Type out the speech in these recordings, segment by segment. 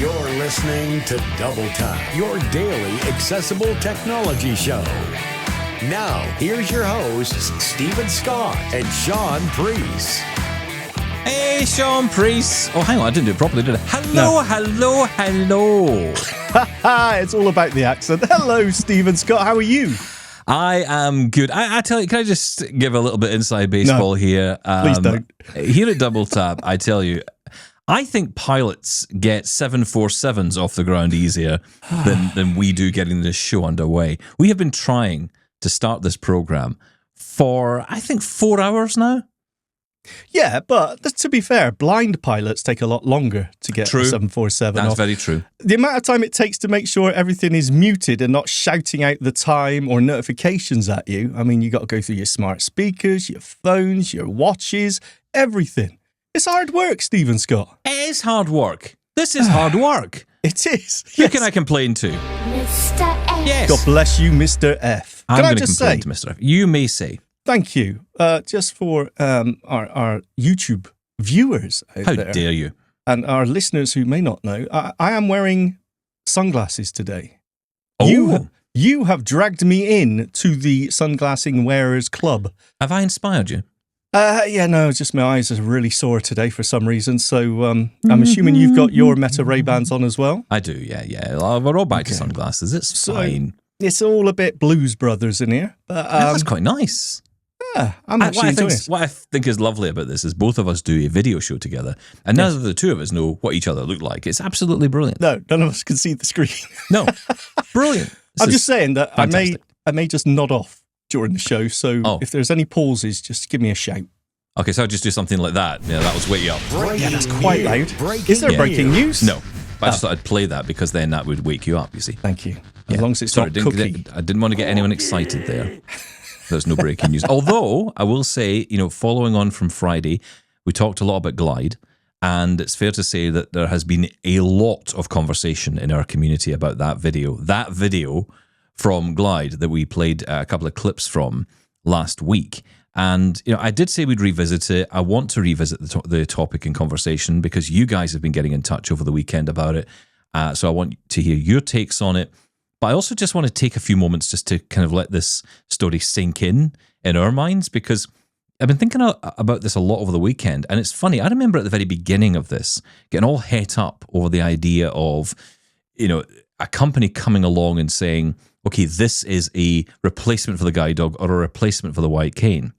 You're listening to Double Time, your daily accessible technology show. Now, here's your hosts, Stephen Scott and Shaun Preece. Hey, Shaun Preece. Oh, hang on, I didn't do it properly, did I? Hello. It's all about the accent. Hello, Stephen Scott. How are you? I am good. I tell you, can I just give a little bit inside baseball here? Please don't. Here at Double Tap, I tell you, I think pilots get 747s off the ground easier than we do getting this show underway. We have been trying to start this program for, I think, 4 hours now. Yeah, but to be fair, blind pilots take a lot longer to get a 747 That's off. very true. The amount of time it takes to make sure everything is muted and not shouting out the time or notifications at you. I mean, you got to go through your smart speakers, your phones, your watches, everything. It's hard work, Stephen Scott. It is hard work. This is hard work. It is. Who can I complain to? Mr. F. Yes. God bless you, Mr. F. I'm Can I going to just complain say, to Mr. F. You may say. thank you, just for our YouTube viewers out How there. dare you? And our listeners who may not know, I am wearing sunglasses today. Oh. You have dragged me in to the Sunglassing Wearers Club. Have I inspired you? Yeah, no, just my eyes are really sore today for some reason. So I'm assuming you've got your Meta Ray-Bans on as well. I do, yeah. We're all back to sunglasses. It's fine. It's all a bit Blues Brothers in here. But That's quite nice. yeah, I'm actually enjoying it. What I think is lovely about this is both of us do a video show together, and neither of the two of us know what each other look like. It's absolutely brilliant. No, none of us can see the screen. No, brilliant. This I'm is just saying that fantastic. I may just nod off during the show. So if there's any pauses, just give me a shout. Okay, so I'll just do something like that. Yeah, that was wake you up. Yeah, that's quite loud. Is there breaking news? No, I just thought I'd play that because then that would wake you up, you see. Thank you. As long as it's Sorry, not I cookie. didn't want to get anyone excited there. There's no breaking news. Although, I will say, following on from Friday, we talked a lot about Glide, and it's fair to say that there has been a lot of conversation in our community about that video. That video from Glide that we played a couple of clips from last week. And, I did say we'd revisit it. I want to revisit the topic in conversation because you guys have been getting in touch over the weekend about it. So I want to hear your takes on it. But I also just want to take a few moments just to kind of let this story sink in our minds, because I've been thinking about this a lot over the weekend. And it's funny, I remember at the very beginning of this, getting all het up over the idea of, a company coming along and saying, okay, this is a replacement for the guide dog or a replacement for the white cane.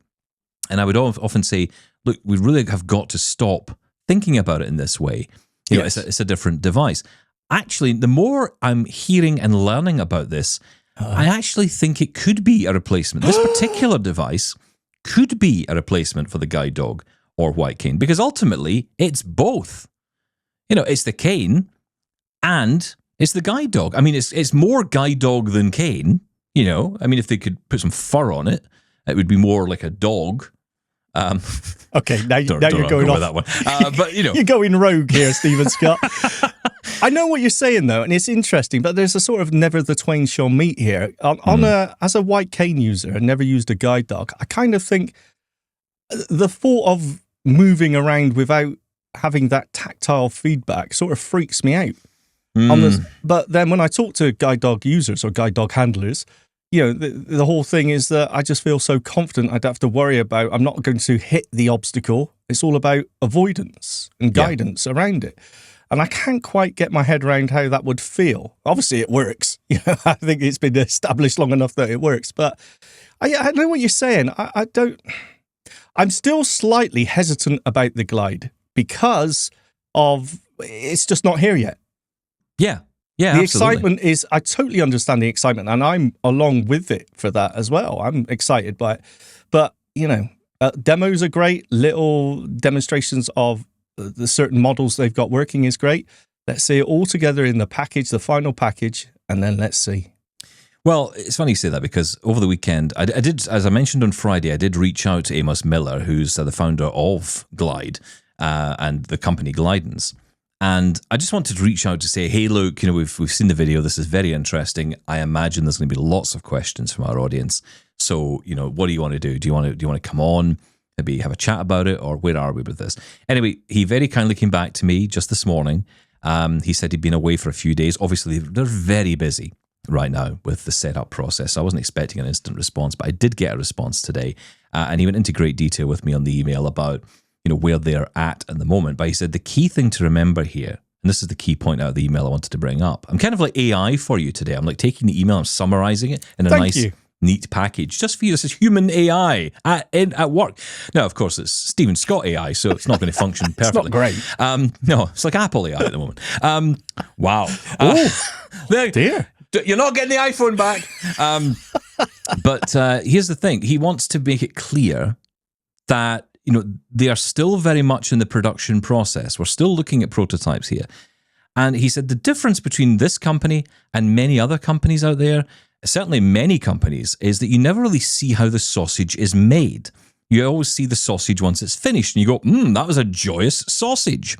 And I would often say, look, we really have got to stop thinking about it in this way. It's a different device. Actually, the more I'm hearing and learning about this, I actually think it could be a replacement. This particular device could be a replacement for the guide dog or white cane, because ultimately it's both. It's the cane and it's the guide dog. I mean, it's more guide dog than cane. I mean, if they could put some fur on it, it would be more like a dog. Okay, now you're going off that one. But you're going rogue here, Stephen Scott. I know what you're saying though, and it's interesting. But there's a sort of never the twain shall meet here. As a white cane user, and never used a guide dog, I kind of think the thought of moving around without having that tactile feedback sort of freaks me out. But then when I talk to guide dog users or guide dog handlers, the whole thing is that I just feel so confident I don't have to worry about, I'm not going to hit the obstacle. It's all about avoidance and guidance around it. And I can't quite get my head around how that would feel. Obviously it works. I think it's been established long enough that it works. But I know what you're saying. I'm still slightly hesitant about the Glide because of it's just not here yet. Yeah, the absolutely. excitement is, I totally understand the excitement, and I'm along with it for that as well. I'm excited by it. But, demos are great. Little demonstrations of the certain models they've got working is great. Let's see it all together in the package, the final package, and then let's see. Well, it's funny you say that because over the weekend, I did, as I mentioned on Friday, I did reach out to Amos Miller, who's the founder of Glide and the company Glidance. And I just wanted to reach out to say, hey, look, we've seen the video. This is very interesting. I imagine there's going to be lots of questions from our audience. So, what do you want to do? Do you want to come on, maybe have a chat about it, or where are we with this? Anyway, he very kindly came back to me just this morning He said he'd been away for a few days. Obviously, they're very busy right now with the setup process. I wasn't expecting an instant response, but I did get a response today. And he went into great detail with me on the email about, where they're at the moment. But he said the key thing to remember here, and this is the key point out of the email I wanted to bring up. I'm kind of like AI for you today. I'm like taking the email, I'm summarizing it in a nice, neat package just for you. This is human AI at work. Now, of course, it's Stephen Scott AI, so it's not going to function perfectly. It's not great. No, it's like Apple AI at the moment. Wow. Dear. You're not getting the iPhone back. But here's the thing. He wants to make it clear that they are still very much in the production process. We're still looking at prototypes here. And he said the difference between this company and many other companies out there, certainly many companies, is that you never really see how the sausage is made. You always see the sausage once it's finished, and you go, that was a joyous sausage.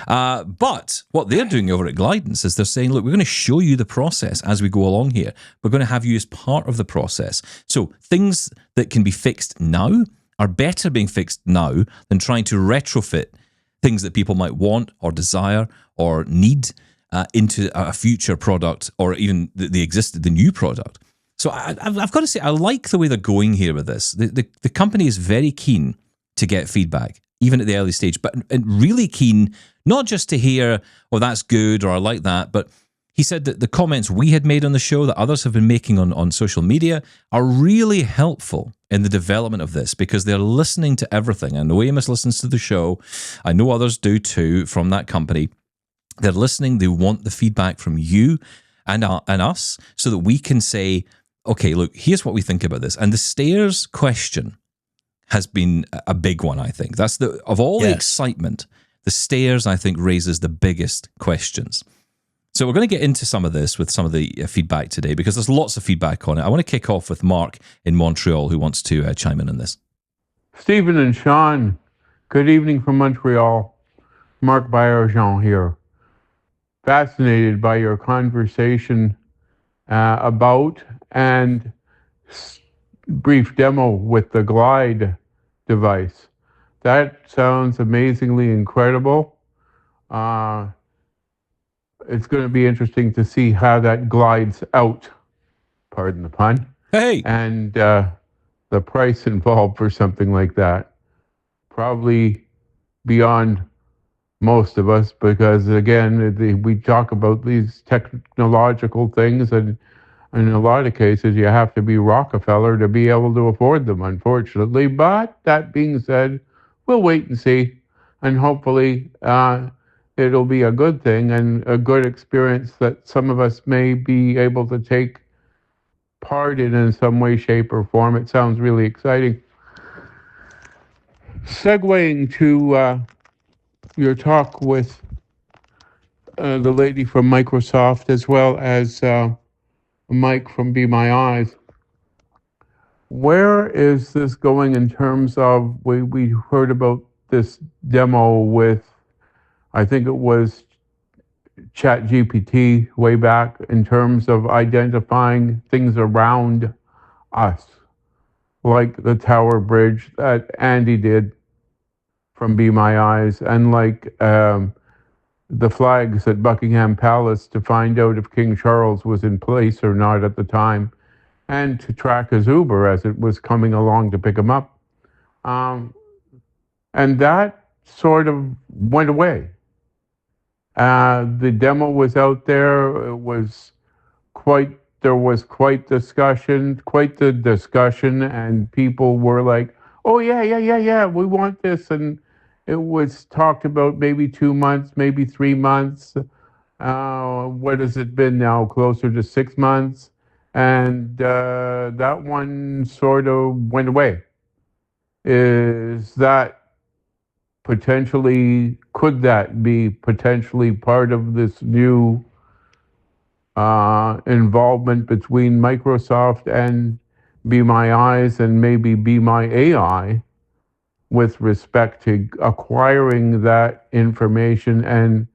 But what they're doing over at Glidance is they're saying, look, we're going to show you the process as we go along here. We're going to have you as part of the process. So things that can be fixed now are better being fixed now than trying to retrofit things that people might want or desire or need into a future product or even the new product. So I've got to say, I like the way they're going here with this. The company is very keen to get feedback, even at the early stage, but really keen not just to hear, oh, that's good or I like that, but he said that the comments we had made on the show that others have been making on social media are really helpful in the development of this because they're listening to everything. I know Amos listens to the show. I know others do too from that company. They're listening. They want the feedback from you and us so that we can say, okay, look, here's what we think about this. And the stairs question has been a big one, I think. That's of all the excitement, the stairs, I think, raises the biggest questions. So we're going to get into some of this with some of the feedback today because there's lots of feedback on it. I want to kick off with Marc in Montreal who wants to chime in on this. Stephen and Shaun, good evening from Montreal. Marc Jean here. Fascinated by your conversation about and brief demo with the Glide device. That sounds amazingly incredible. It's going to be interesting to see how that glides out, pardon the pun. Hey! And the price involved for something like that. Probably beyond most of us, because again, we talk about these technological things, and in a lot of cases, you have to be Rockefeller to be able to afford them, unfortunately. But that being said, we'll wait and see, and hopefully it'll be a good thing and a good experience that some of us may be able to take part in some way, shape, or form. It sounds really exciting. Segueing to your talk with the lady from Microsoft, as well as Mike from Be My Eyes, where is this going in terms of, we heard about this demo with, I think it was ChatGPT way back, in terms of identifying things around us, like the Tower Bridge that Andy did from Be My Eyes, and like the flags at Buckingham Palace to find out if King Charles was in place or not at the time, and to track his Uber as it was coming along to pick him up. And that sort of went away. The demo was out there. It was there was quite the discussion, and people were like, oh, yeah, we want this. And it was talked about maybe 2 months, maybe 3 months. What has it been now? Closer to 6 months. And that one sort of went away. Is that could that be potentially part of this new involvement between Microsoft and Be My Eyes and maybe Be My AI with respect to acquiring that information and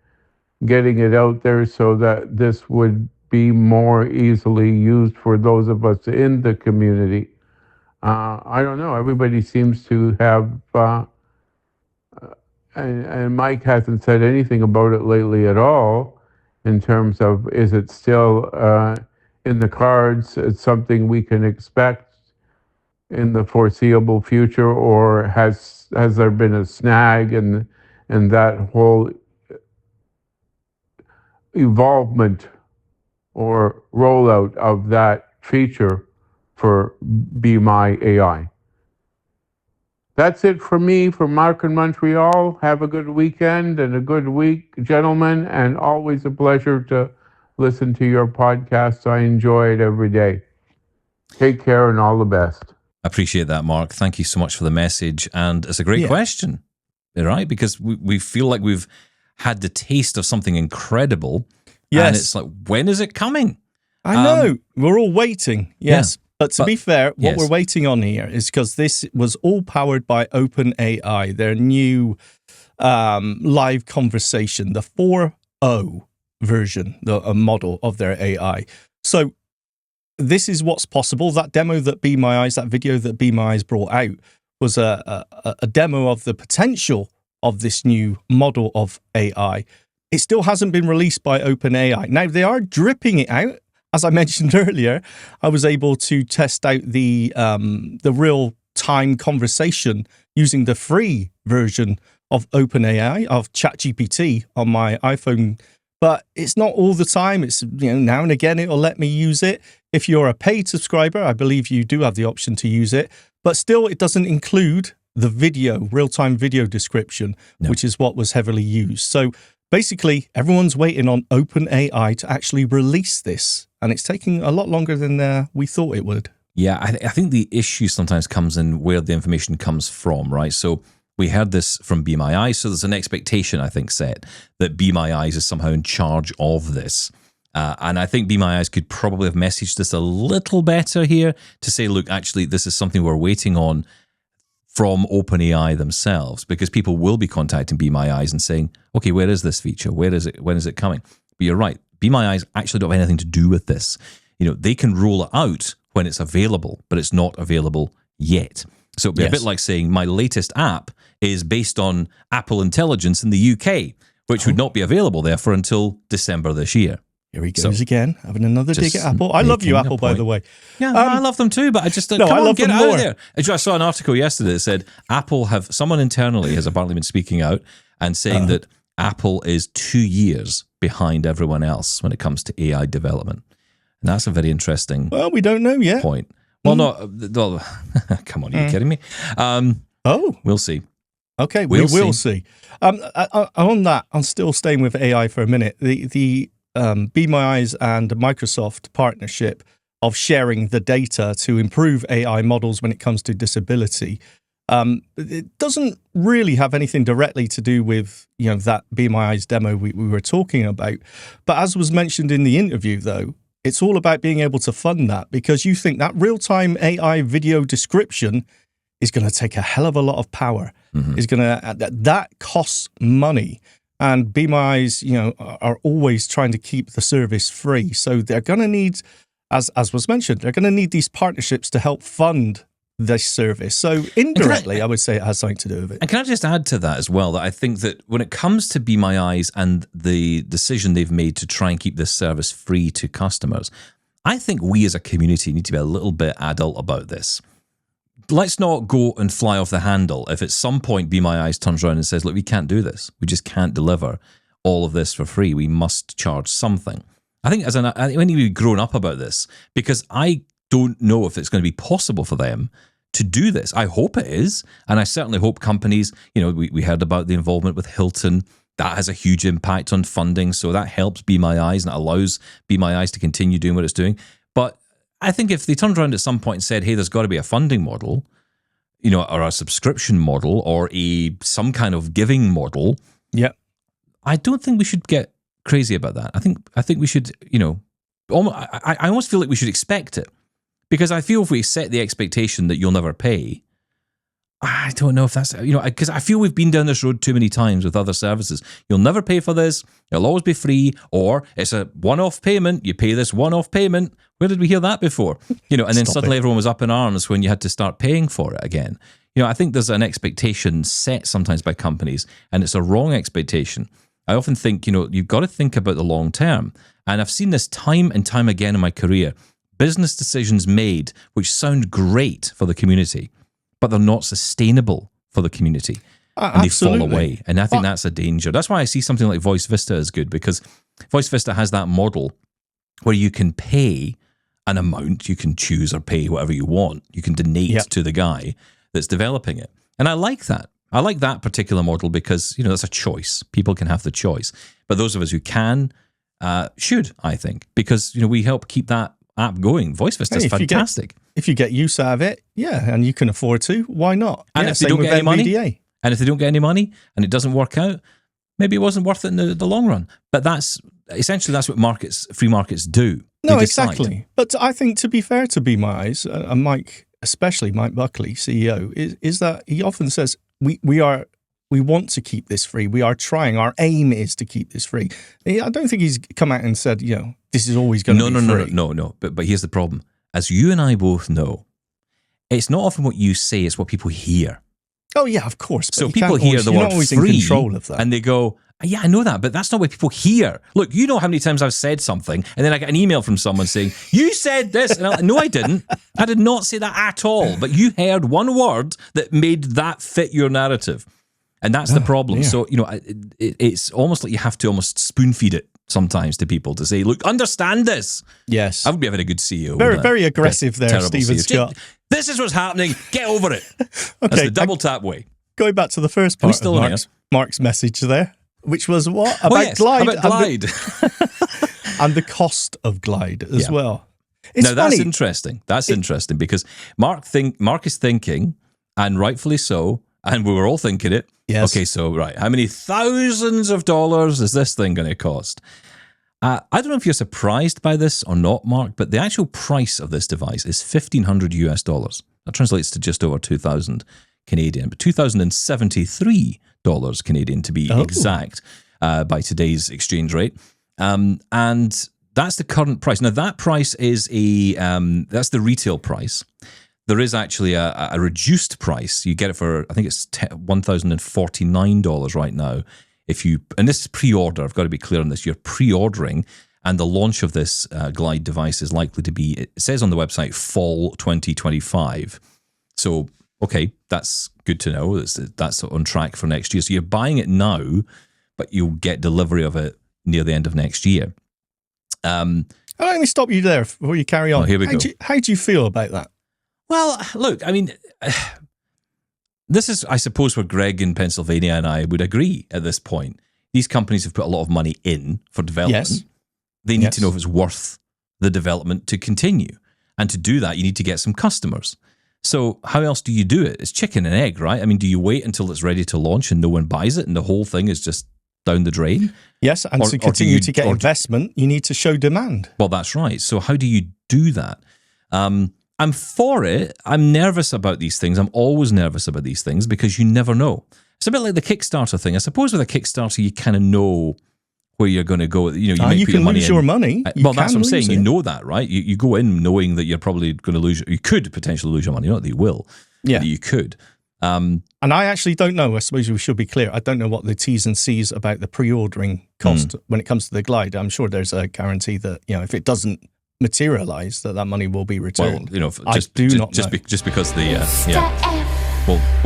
getting it out there so that this would be more easily used for those of us in the community? I don't know. Everybody seems to have and Mike hasn't said anything about it lately at all in terms of, is it still in the cards? It's something we can expect in the foreseeable future, or has there been a snag in that whole evolvement or rollout of that feature for Be My AI? That's it for me, from Marc in Montreal. Have a good weekend and a good week, gentlemen, and always a pleasure to listen to your podcast. I enjoy it every day. Take care and all the best. I appreciate that, Mark. Thank you so much for the message. And it's a great question, right? Because we feel like we've had the taste of something incredible. Yes. And it's like, when is it coming? I know. We're all waiting. Yes. Yeah. But to be fair, what we're waiting on here is because this was all powered by OpenAI, their new live conversation, the 4.0 version, a model of their AI. So this is what's possible. That demo that Be My Eyes, that video that Be My Eyes brought out was a demo of the potential of this new model of AI. It still hasn't been released by OpenAI. Now, they are dripping it out. As I mentioned earlier, I was able to test out the real-time conversation using the free version of OpenAI, of ChatGPT on my iPhone. But it's not all the time. It's, now and again, it'll let me use it. If you're a paid subscriber, I believe you do have the option to use it. But still, it doesn't include the video, real-time video description, which is what was heavily used. So basically, everyone's waiting on OpenAI to actually release this. And it's taking a lot longer than we thought it would. Yeah, I think the issue sometimes comes in where the information comes from, right? So we heard this from Be My Eyes, so there's an expectation, I think, set that Be My Eyes is somehow in charge of this. And I think Be My Eyes could probably have messaged this a little better here to say, look, actually, this is something we're waiting on from OpenAI themselves, because people will be contacting Be My Eyes and saying, okay, where is this feature? Where is it? When is it coming? But you're right. Be My Eyes actually don't have anything to do with this. They can roll it out when it's available, but it's not available yet. So it'd be a bit like saying my latest app is based on Apple Intelligence in the UK, which would not be available therefore until December this year. Here he goes again, having another dig at Apple. I love you, Apple, by the way. Yeah, I love them too, but I just I love get them out more. of there. I saw an article yesterday that said someone internally has apparently been speaking out and saying that Apple is 2 years behind everyone else when it comes to AI development. And that's a very interesting we don't know yet. point. Well, come on, are you kidding me? We'll see. Okay, we will see. On that, I'm still staying with AI for a minute. The Be My Eyes and Microsoft partnership of sharing the data to improve AI models when it comes to disability, it doesn't really have anything directly to do with that Be My Eyes demo we were talking about. But as was mentioned in the interview, though, it's all about being able to fund that, because you think that real-time AI video description is going to take a hell of a lot of power. That costs money. And Be My Eyes, are always trying to keep the service free. So they're going to need, as was mentioned, they're going to need these partnerships to help fund this service. So indirectly, I would say it has something to do with it. And can I just add to that as well, that I think that when it comes to Be My Eyes and the decision they've made to try and keep this service free to customers, I think we as a community need to be a little bit adult about this. Let's not go and fly off the handle if at some point Be My Eyes turns around and says, look, we can't do this. We just can't deliver all of this for free. We must charge something. I think we need to be grown up about this, because I don't know if it's going to be possible for them to do this. I hope it is. And I certainly hope companies, we heard about the involvement with Hilton. That has a huge impact on funding. So that helps Be My Eyes and it allows Be My Eyes to continue doing what it's doing. But I think if they turned around at some point and said, hey, there's got to be a funding model, or a subscription model, or some kind of giving model, I don't think we should get crazy about that. I think we should, I almost feel like we should expect it. Because I feel if we set the expectation that you'll never pay, I don't know if that's, because I feel we've been down this road too many times with other services. You'll never pay for this. It'll always be free, or it's a one-off payment. You pay this one-off payment. Where did we hear that before? And then suddenly everyone was up in arms when you had to start paying for it again. I think there's an expectation set sometimes by companies, and it's a wrong expectation. I often think, you've got to think about the long term. And I've seen this time and time again in my career. Business decisions made which sound great for the community, but they're not sustainable for the community. And they fall away. And I think that's a danger. That's why I see something like Voice Vista as good, because Voice Vista has that model where you can pay an amount, you can choose or pay whatever you want. You can donate to the guy that's developing it. And I like that. I like that particular model because, that's a choice. People can have the choice. But those of us who can, should, I think, because, we help keep that app going. Voice Vista is fantastic. If you get use out of it, and you can afford to, why not? And if they don't get any money, and if they don't get any money and it doesn't work out, maybe it wasn't worth it in the long run. But that's what free markets do. No, exactly. But I think, to be fair to Be My Eyes, and Mike, especially Mike Buckley, CEO, is that he often says, we want to keep this free. We are trying. Our aim is to keep this free. I don't think he's come out and said, this is always going to be free. No. But here's the problem. As you and I both know, it's not often what you say, it's what people hear. Oh, yeah, of course. So people hear the word free, in control of that. And they go, yeah, I know that, but that's not what people hear. Look, you know how many times I've said something, and then I get an email from someone saying, you said this. And no, I didn't. I did not say that at all. But you heard one word that made that fit your narrative. And that's the problem. Yeah. So, it's almost like you have to almost spoon feed it sometimes to people to say, look, understand this. Yes. I would be having a good CEO. Very aggressive there, Stephen Scott. This is what's happening. Get over it. Okay, that's the double tap way. Going back to the first part of Mark's message there, which was what? About Glide. About Glide. And the cost of Glide as well. Now, that's interesting. That's interesting because Marc is thinking, and rightfully so, and we were all thinking it. Yes. Okay, so, right, how many thousands of dollars is this thing going to cost? I don't know if you're surprised by this or not, Marc, but the actual price of this device is $1,500. That translates to just over 2,000 Canadian, but $2,073 Canadian to be exact by today's exchange rate. And that's the current price. Now, that price is that's the retail price. There is actually a reduced price. You get it for, I think it's $1,049 right now. And this is pre-order, I've got to be clear on this, you're pre-ordering, and the launch of this Glide device is likely to be, it says on the website, fall 2025. So, okay, that's good to know. That's on track for next year. So you're buying it now, but you'll get delivery of it near the end of next year. Let me stop you there before you carry on. Here we go. How do you feel about that? Well, look, I mean, this is, I suppose, where Greg in Pennsylvania and I would agree at this point. These companies have put a lot of money in for development. Yes. They need to know if it's worth the development to continue. And to do that, you need to get some customers. So how else do you do it? It's chicken and egg, right? I mean, do you wait until it's ready to launch and no one buys it and the whole thing is just down the drain? Yes, and to continue to get investment, you need to show demand. Well, that's right. So how do you do that? I'm for it. I'm nervous about these things. I'm always nervous about these things because you never know. It's a bit like the Kickstarter thing. I suppose with a Kickstarter, you kind of know where you're going to go. You can lose your money. Well, that's what I'm saying. You know that, right? You go in knowing that you're probably going to lose. You could potentially lose your money. Not that you will. Yeah, but you could. And I actually don't know. I suppose we should be clear. I don't know what the T's and C's about the pre-ordering cost when it comes to the Glide. I'm sure there's a guarantee that if it doesn't materialize, that money will be returned. Well, just because we'll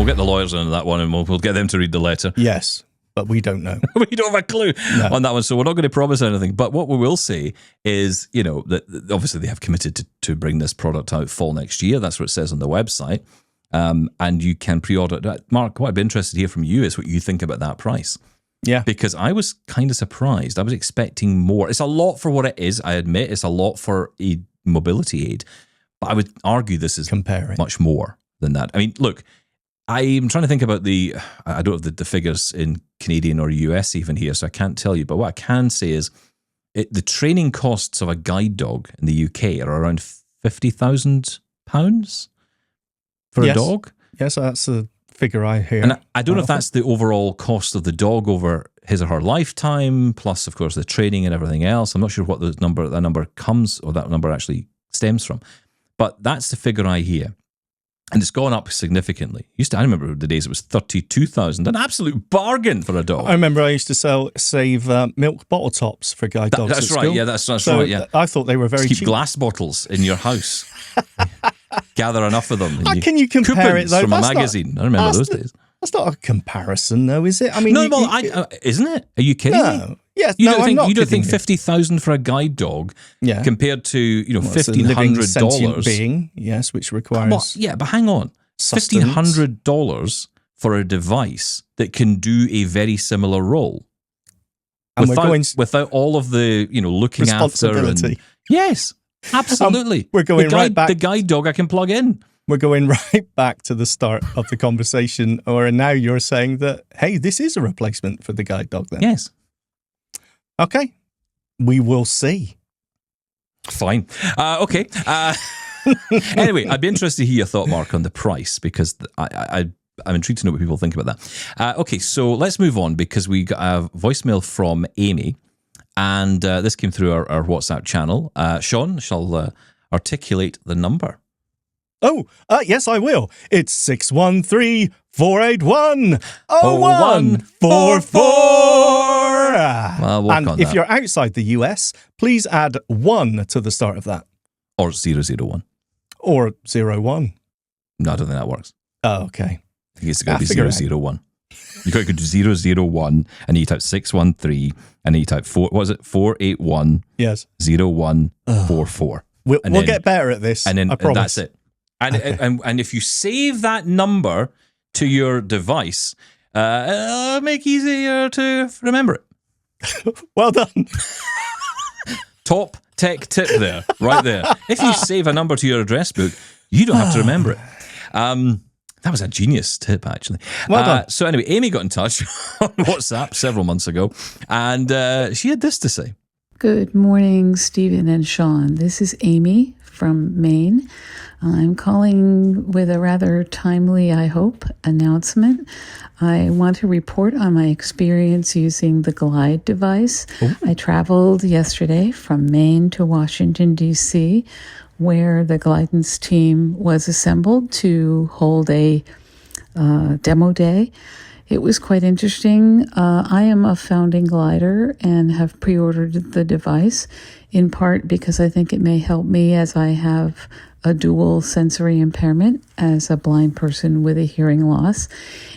get the lawyers into that one and we'll get them to read the letter. Yes, but we don't know. We don't have a clue on that one, so we're not going to promise anything. But what we will say is, that obviously they have committed to bring this product out fall next year. That's what it says on the website. And you can pre-order it. Marc, what I'd be interested to hear from you is what you think about that price. Yeah. Because I was kind of surprised. I was expecting more. It's a lot for what it is, I admit. It's a lot for a mobility aid. But I would argue this is much more than that. I mean, look, I'm trying to think about I don't have the figures in Canadian or US even here, so I can't tell you. But what I can say is the training costs of a guide dog in the UK are around £50,000 for a dog. Yes, that's the figure I hear. And I don't know if that's the overall cost of the dog over his or her lifetime, plus, of course, the training and everything else. I'm not sure what that number comes or that number actually stems from. But that's the figure I hear. And it's gone up significantly. I remember the days it was 32,000, an absolute bargain for a dog. I remember I used to save milk bottle tops for guide dogs. That's at right. school. Yeah, that's So right. Yeah, I thought they were very keep cheap. glass bottles in your house. Gather enough of them. How can you compare it, coupons though? from a That's not- magazine. I remember those days. That's not a comparison, though, is it? I mean, Isn't it? Are you kidding me? no. Yes, You no, don't I'm think not you don't kidding think you. 50,000 for a guide dog Yeah. compared to It's a living sentient $1,500? being, yes, which requires Well, yeah, but hang on, sustenance. $1,500 for a device that can do a very similar role, And we're going without all of the looking after. responsibility. And, yes, absolutely. We're going right back. The guide dog I can plug in. We're going right back to the start of the conversation, or now you're saying that, hey, this is a replacement for the guide dog then. Yes. Okay. We will see. Fine. Okay. Anyway, I'd be interested to hear your thought, Mark, on the price, because I'm intrigued to know what people think about that. Okay, so let's move on, because we got a voicemail from Amy, and this came through our WhatsApp channel. Shaun shall articulate the number. Oh, yes, I will. It's 613-481-0144. Well, work And on if that. you're outside the US, please add 1 to the start of that. Or 001. Or 01. No, I don't think that works. Oh, okay. I think it's got to figure be it 001. You got to do 001, and you type 613, and you type 481 Yes. 0144. We'll then- get better at this. And then I promise. that's it. And, and if you save that number to your device, it'll make it easier to remember it. Well done. Top tech tip there, right there. If you save a number to your address book, you don't have to remember it. That was a genius tip, actually. Well done. So anyway, Amy got in touch on WhatsApp several months ago, and she had this to say. Good morning, Stephen and Shaun. This is Amy from Maine. I'm calling with a rather timely, I hope, announcement. I want to report on my experience using the Glide device. Ooh. I traveled yesterday from Maine to Washington, D.C., where the Glidance team was assembled to hold a demo day. It was quite interesting. I am a founding glider and have pre-ordered the device, in part because I think it may help me, as I have a dual sensory impairment as a blind person with a hearing loss,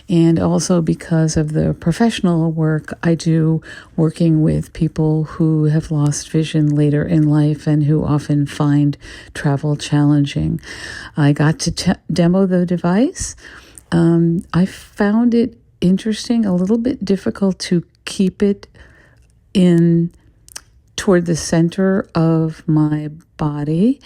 and also because of the professional work I do working with people who have lost vision later in life and who often find travel challenging. I got to demo the device. I found it interesting, a little bit difficult to keep it in toward the center of my body.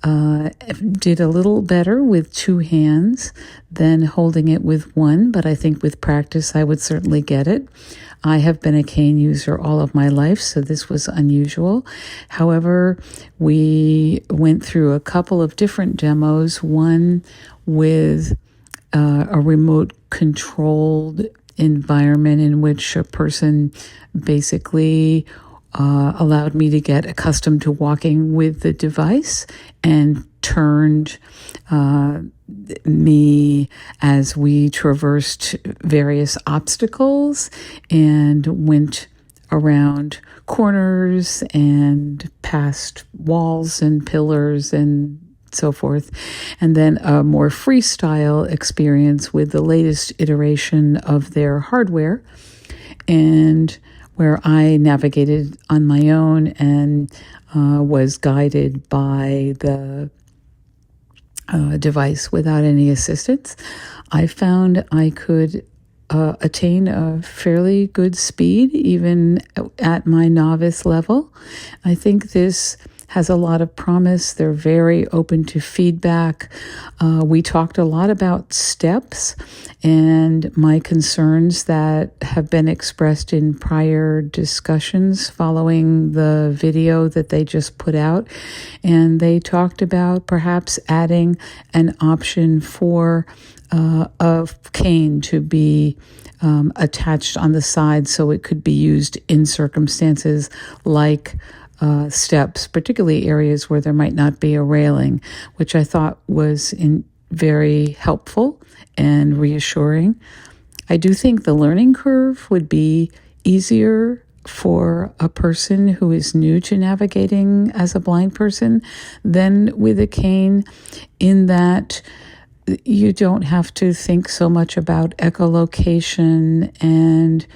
Did a little better with 2 hands than holding it with one, but I think with practice I would certainly get it. I have been a cane user all of my life, so this was unusual. However, we went through a couple of different demos, one with a remote controlled environment in which a person basically allowed me to get accustomed to walking with the device and turned me as we traversed various obstacles and went around corners and past walls and pillars and so forth. And then a more freestyle experience with the latest iteration of their hardware, and where I navigated on my own and was guided by the device without any assistance. I found I could attain a fairly good speed, even at my novice level. I think this has a lot of promise. They're very open to feedback. We talked a lot about steps and my concerns that have been expressed in prior discussions following the video that they just put out. And they talked about perhaps adding an option for a cane to be attached on the side so it could be used in circumstances like steps, particularly areas where there might not be a railing, which I thought was very helpful and reassuring. I do think the learning curve would be easier for a person who is new to navigating as a blind person than with a cane, in that you don't have to think so much about echolocation and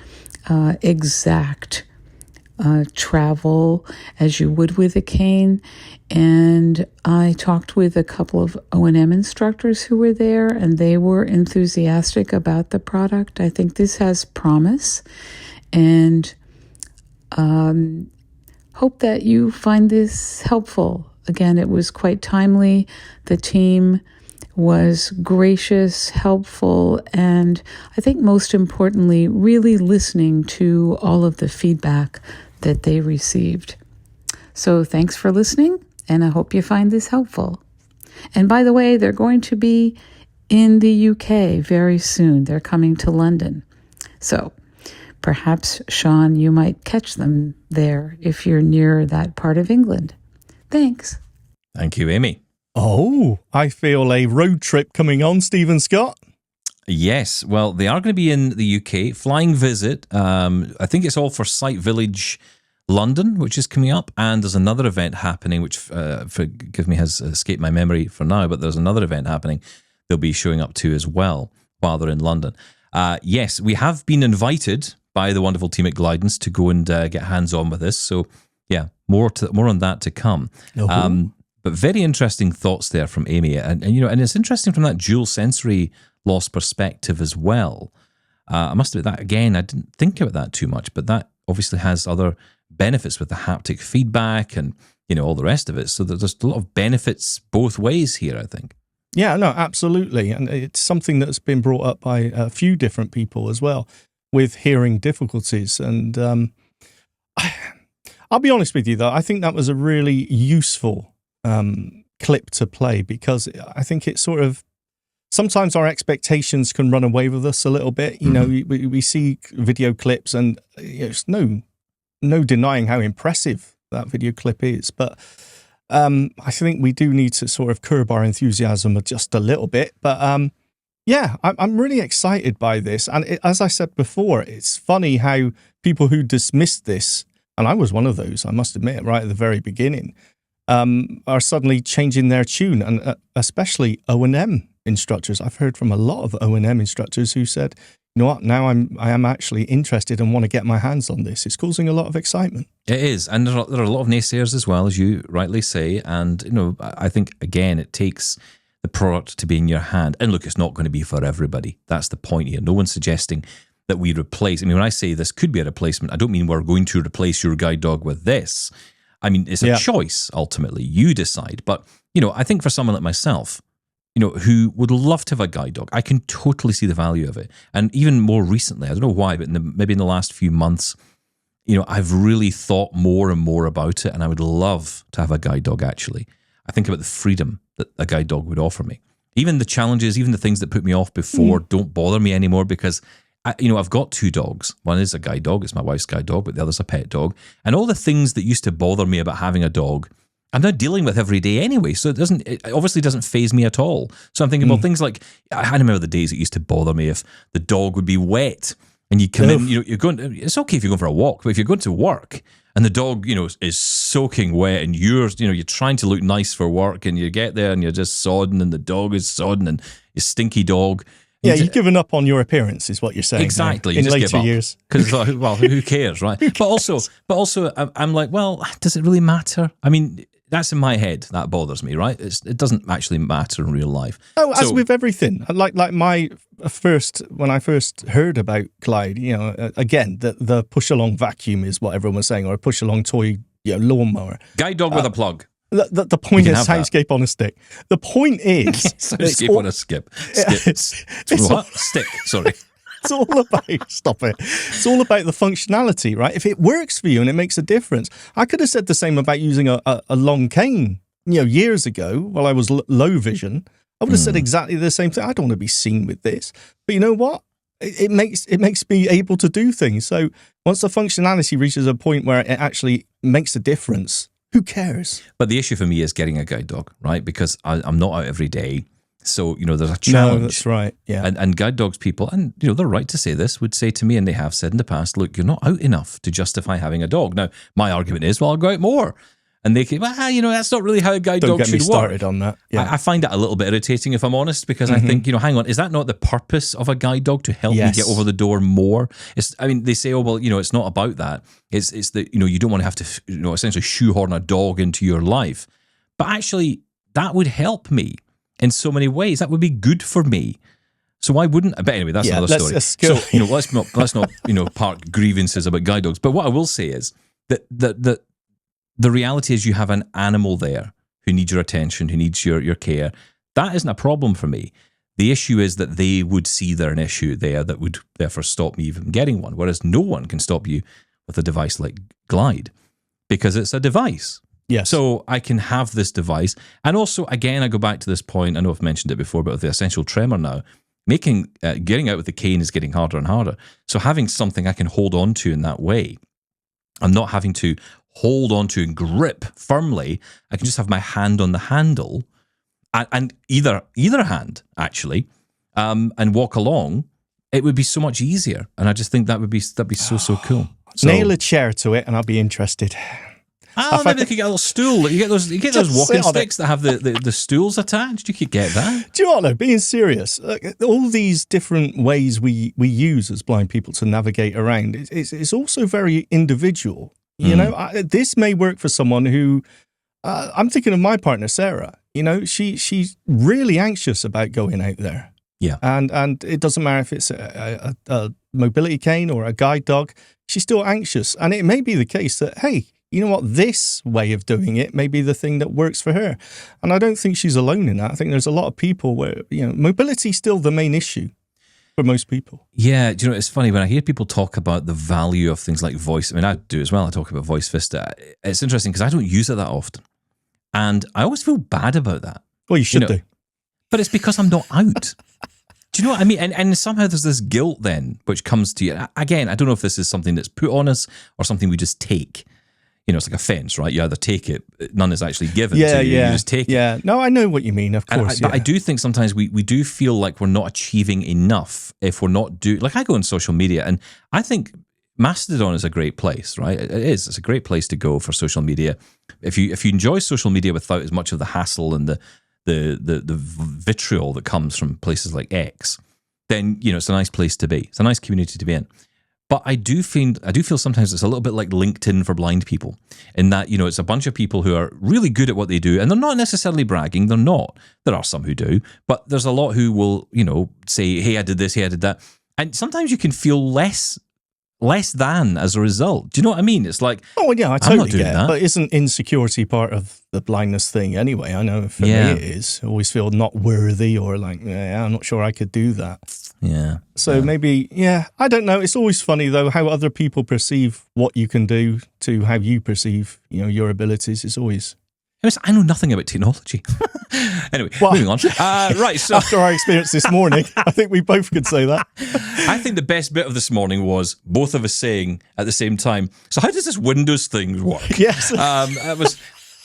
exact travel as you would with a cane. And I talked with a couple of O&M instructors who were there, and they were enthusiastic about the product. I think this has promise, and hope that you find this helpful. Again, it was quite timely. The team was gracious, helpful, and I think most importantly, really listening to all of the feedback that they received. So thanks for listening, and I hope you find this helpful. And by the way, they're going to be in the UK very soon. They're coming to London. So perhaps, Shaun, you might catch them there if you're near that part of England. Thanks. Thank you, Amy. Oh, I feel a road trip coming on, Stephen Scott. Yes, well, they are going to be in the UK, flying visit. I think it's all for Sight Village London, which is coming up, and there's another event happening, which, forgive me, has escaped my memory for now, but there's another event happening they'll be showing up to as well while they're in London. Yes, we have been invited by the wonderful team at Glidance to go and get hands-on with this, so yeah, more on that to come. But very interesting thoughts there from Amy, and it's interesting from that dual sensory loss perspective as well. I must admit that again, I didn't think about that too much, but that obviously has other benefits with the haptic feedback and all the rest of it. So there's a lot of benefits both ways here, I think. Yeah, no, absolutely, and it's something that's been brought up by a few different people as well with hearing difficulties. And I'll be honest with you, though, I think that was a really useful clip to play, because I think it sort of, sometimes our expectations can run away with us a little bit. We see video clips, and there's no denying how impressive that video clip is. But I think we do need to sort of curb our enthusiasm just a little bit. But yeah, I'm really excited by this. And as I said before, it's funny how people who dismissed this, and I was one of those, I must admit, right at the very beginning, are suddenly changing their tune, and especially O&M instructors. I've heard from a lot of O&M instructors who said, you know what, now I am actually interested and want to get my hands on this. It's causing a lot of excitement. It is, and there are a lot of naysayers as well, as you rightly say, and I think, again, it takes the product to be in your hand. And look, it's not going to be for everybody. That's the point here. No one's suggesting that we replace. I mean, when I say this could be a replacement, I don't mean we're going to replace your guide dog with this. I mean, it's a choice, ultimately. You decide. But, I think for someone like myself, who would love to have a guide dog, I can totally see the value of it. And even more recently, I don't know why, but maybe in the last few months, I've really thought more and more about it, and I would love to have a guide dog, actually. I think about the freedom that a guide dog would offer me. Even the challenges, even the things that put me off before don't bother me anymore, because I've got two dogs. One is a guide dog. It's my wife's guide dog, but the other's a pet dog. And all the things that used to bother me about having a dog, I'm now dealing with every day anyway. So it obviously doesn't faze me at all. So I'm thinking, well, things like, I remember the days it used to bother me if the dog would be wet and you come in, you're going, it's okay if you're going for a walk, but if you're going to work and the dog, is soaking wet and you're trying to look nice for work and you get there and you're just sodden and the dog is sodden and it's stinky dog. Yeah, you've given up on your appearance, is what you're saying. Exactly. In later years. Because, well, who cares, right? But also, I'm like, well, does it really matter? I mean, that's in my head. That bothers me, right? It doesn't actually matter in real life. Oh, as with everything. Like my when I first heard about Glide, again, the push-along vacuum is what everyone was saying, or a push-along toy lawnmower. Guide dog with a plug. The point is soundscape on a stick. The point is soundscape on a skip. Stick. Sorry. It's all about, stop it. It's all about the functionality, right? If it works for you and it makes a difference. I could have said the same about using a long cane, years ago while I was low vision. I would have said exactly the same thing. I don't want to be seen with this. But you know what? It makes me able to do things. So once the functionality reaches a point where it actually makes a difference, who cares? But the issue for me is getting a guide dog, right? Because I'm not out every day. So, there's a challenge. No, that's right. Yeah. And guide dogs people, and they're right to say this, would say to me, and they have said in the past, look, you're not out enough to justify having a dog. Now, my argument is, well, I'll go out more. And they can, that's not really how a guide dog should work. Don't get me started on that. Yeah. I find that a little bit irritating, if I'm honest, because I think, hang on, is that not the purpose of a guide dog, to help me get over the door more? They say, oh, well, it's not about that. It's that, you don't want to have to, essentially shoehorn a dog into your life. But actually, that would help me in so many ways. That would be good for me. So why wouldn't? But anyway, that's another story. So let's not park grievances about guide dogs. But what I will say is that the reality is, you have an animal there who needs your attention, who needs your care. That isn't a problem for me. The issue is that they would see there an issue there that would therefore stop me even getting one. Whereas no one can stop you with a device like Glide, because it's a device. Yes. So I can have this device. And also, again, I go back to this point, I know I've mentioned it before, but with the essential tremor now, getting out with the cane is getting harder and harder. So having something I can hold on to in that way, I'm not having to hold on to and grip firmly. I can just have my hand on the handle, and either hand, actually, and walk along. It would be so much easier. And I just think that'd be so cool. So, nail a chair to it and I'll be interested. Maybe they could get a little stool. You get those walking sticks that have the stools attached. You could get that. Do you know what, though? Being serious, all these different ways we use as blind people to navigate around, it's also very individual. This may work for someone who, I'm thinking of my partner, Sarah. She's really anxious about going out there. Yeah. And it doesn't matter if it's a mobility cane or a guide dog, she's still anxious. And it may be the case that, hey, you know what, this way of doing it may be the thing that works for her. And I don't think she's alone in that. I think there's a lot of people where, mobility is still the main issue for most people. Yeah, do you know, it's funny when I hear people talk about the value of things like voice. I mean, I do as well. I talk about Voice Vista. It's interesting because I don't use it that often. And I always feel bad about that. Well, you should do. But it's because I'm not out. Do you know what I mean? And somehow there's this guilt then, which comes to you. Again, I don't know if this is something that's put on us or something we just take. It's like a fence, right? You either take it, none is actually given to you. You just take it. Yeah, no, I know what you mean, of course. But I do think sometimes we do feel like we're not achieving enough if we're not doing... Like I go on social media and I think Mastodon is a great place, right? It is. It's a great place to go for social media. If you enjoy social media without as much of the hassle and the vitriol that comes from places like X, then, it's a nice place to be. It's a nice community to be in. But I do feel sometimes it's a little bit like LinkedIn for blind people, in that, it's a bunch of people who are really good at what they do, and they're not necessarily bragging. They're not. There are some who do, but there's a lot who will, say, hey, I did this, hey, I did that. And sometimes you can feel less than as a result. Do you know what I mean? It's like, oh, yeah, I totally get it. But isn't insecurity part of the blindness thing anyway? I know for me it is. I always feel not worthy, or like, I'm not sure I could do that. Yeah. So maybe, I don't know. It's always funny, though, how other people perceive what you can do to how you perceive, your abilities. It's always... I know nothing about technology. Anyway, moving on. Right, so after our experience this morning, I think we both could say that. I think the best bit of this morning was both of us saying at the same time, so how does this Windows thing work? Yes. It was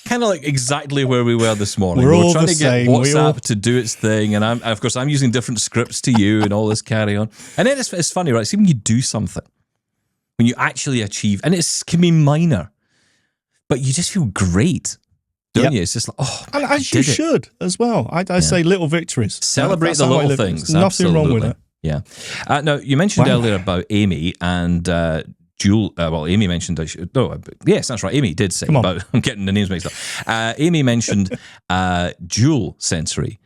kind of like exactly where we were this morning. We're we were all trying the to get same. WhatsApp to do its thing, and I'm using different scripts to you and all this carry on. And then it's funny, right? See, when you do something, when you actually achieve, and it can be minor, but you just feel great. Don't you? It's just like, and as you should as well. I say little victories. Celebrate the little things. There's nothing wrong with it. Yeah. Now, you mentioned earlier about Amy and Jewel. Amy mentioned... yes, that's right. Amy did say about... I'm getting the names mixed up. Amy mentioned dual sensory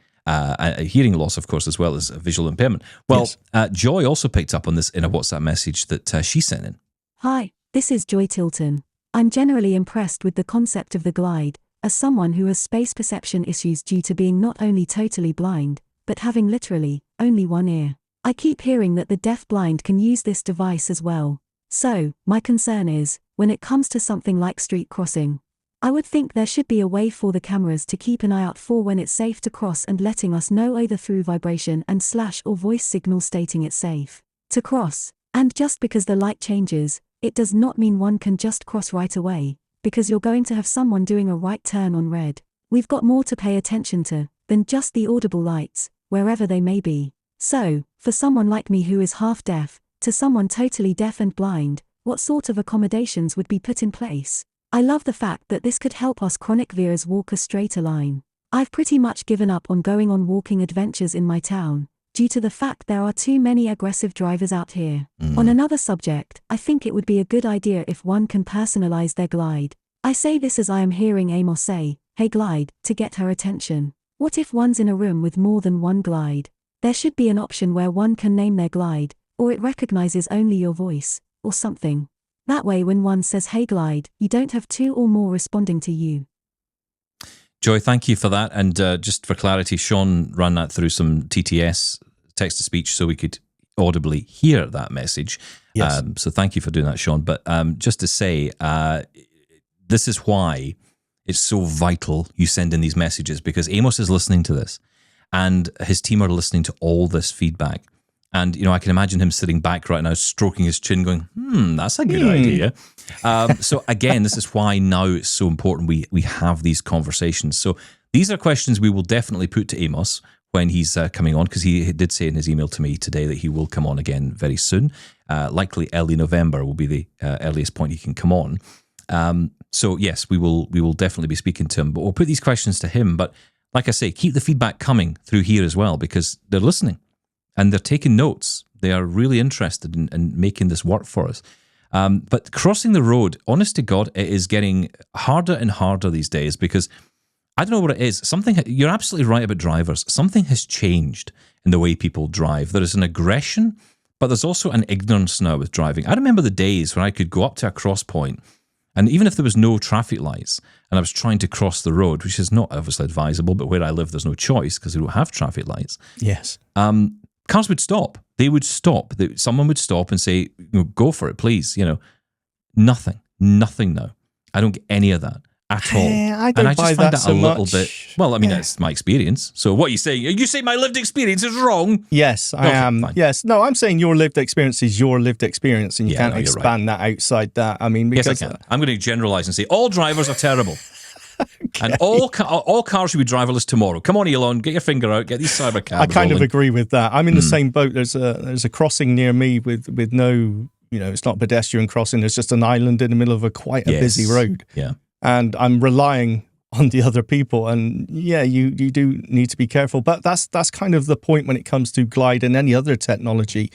hearing loss, of course, as well as visual impairment. Well, yes. Joy also picked up on this in a WhatsApp message that she sent in. Hi, this is Joy Tilton. I'm generally impressed with the concept of the Glide, as someone who has space perception issues due to being not only totally blind, but having literally only one ear. I keep hearing that the deaf-blind can use this device as well. So, my concern is, when it comes to something like street crossing, I would think there should be a way for the cameras to keep an eye out for when it's safe to cross and letting us know either through vibration and / or voice signal stating it's safe to cross. And just because the light changes, it does not mean one can just cross right away, because you're going to have someone doing a right turn on red. We've got more to pay attention to, than just the audible lights, wherever they may be. So, for someone like me who is half deaf, to someone totally deaf and blind, what sort of accommodations would be put in place? I love the fact that this could help us chronic viewers walk a straighter line. I've pretty much given up on going on walking adventures in my town, due to the fact there are too many aggressive drivers out here. On another subject, I think it would be a good idea if one can personalize their glide. I say this as I am hearing Amos say, "Hey glide," to get her attention. What if one's in a room with more than one glide? There should be an option where one can name their glide, or it recognizes only your voice, or something. That way when one says "Hey glide," you don't have two or more responding to you. Joy, thank you for that. And just for clarity, Shaun ran that through some TTS, text-to-speech, so we could audibly hear that message. Yes. So thank you for doing that, Shaun. But just to say, this is why it's so vital you send in these messages, because Amos is listening to this and his team are listening to all this feedback. And, you know, I can imagine him sitting back right now, stroking his chin going, that's a good idea. So again, this is why now it's so important we have these conversations. So these are questions we will definitely put to Amos when he's coming on, because he did say in his email to me today that he will come on again very soon. Likely early November will be the earliest point he can come on. So yes, we will definitely be speaking to him, but we'll put these questions to him. But like I say, keep the feedback coming through here as well, because they're listening and they're taking notes. They are really interested in making this work for us. But crossing the road, honest to God, it is getting harder and harder these days, because I don't know what it is. You're absolutely right about drivers. Something has changed in the way people drive. There is an aggression, but there's also an ignorance now with driving. I remember the days when I could go up to a cross point, and even if there was no traffic lights and I was trying to cross the road, which is not obviously advisable, but where I live, there's no choice because we don't have traffic lights. Yes. Cars would stop. They would stop. Someone would stop and say, "Go for it, please." Nothing now. I don't get any of that at all. I don't and I buy just find that that so a little much. bit. Well, I mean, that's my experience. So what are you saying? You say my lived experience is wrong? Yes, I am. Fine. Yes. No, I'm saying your lived experience is your lived experience, and you can't expand that outside that. I mean, because yes, I can. I'm going to generalize and say all drivers are terrible. Okay. And all cars should be driverless tomorrow. Come on, Elon, get your finger out, get these cyber cabs I kind rolling. of agree with that. I'm in the same boat. There's a crossing near me with no, it's not a pedestrian crossing. There's just an island in the middle of quite a busy road. Yeah. And I'm relying on the other people. And yeah, you do need to be careful. But that's kind of the point when it comes to Glide and any other technology.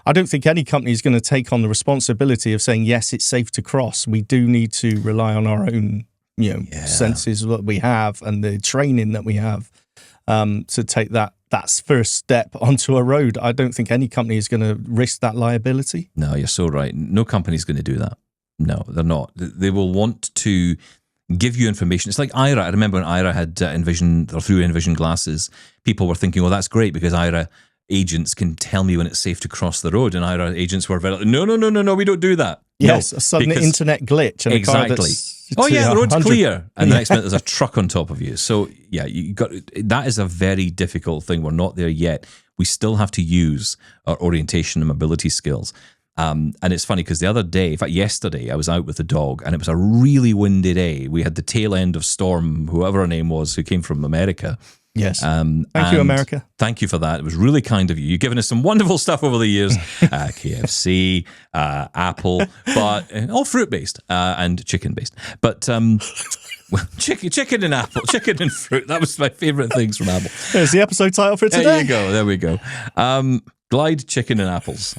I don't think any company is going to take on the responsibility of saying, yes, it's safe to cross. We do need to rely on our own senses that we have and the training that we have to take that first step onto a road. I don't think any company is going to risk that liability. No, you're so right. No company's going to do that. No, they're not. They will want to give you information. It's like Aira. I remember when Aira had Envision, or through Envision glasses, people were thinking, well, that's great because Aira agents can tell me when it's safe to cross the road. And Aira agents were very, no, we don't do that. Yes, no, a sudden internet glitch. And exactly. A car that's the road's clear. And the next minute there's a truck on top of you. So yeah, that is a very difficult thing. We're not there yet. We still have to use our orientation and mobility skills. And it's funny because the other day, in fact, yesterday, I was out with the dog and it was a really windy day. We had the tail end of Storm, whoever her name was, who came from America. Yes. Thank you, America. Thank you for that. It was really kind of you. You've given us some wonderful stuff over the years. KFC, Apple, but all fruit-based and chicken-based. But chicken and apple, chicken and fruit. That was my favourite things from Apple. There's the episode title for today. There you go. There we go. Glide, chicken and apples.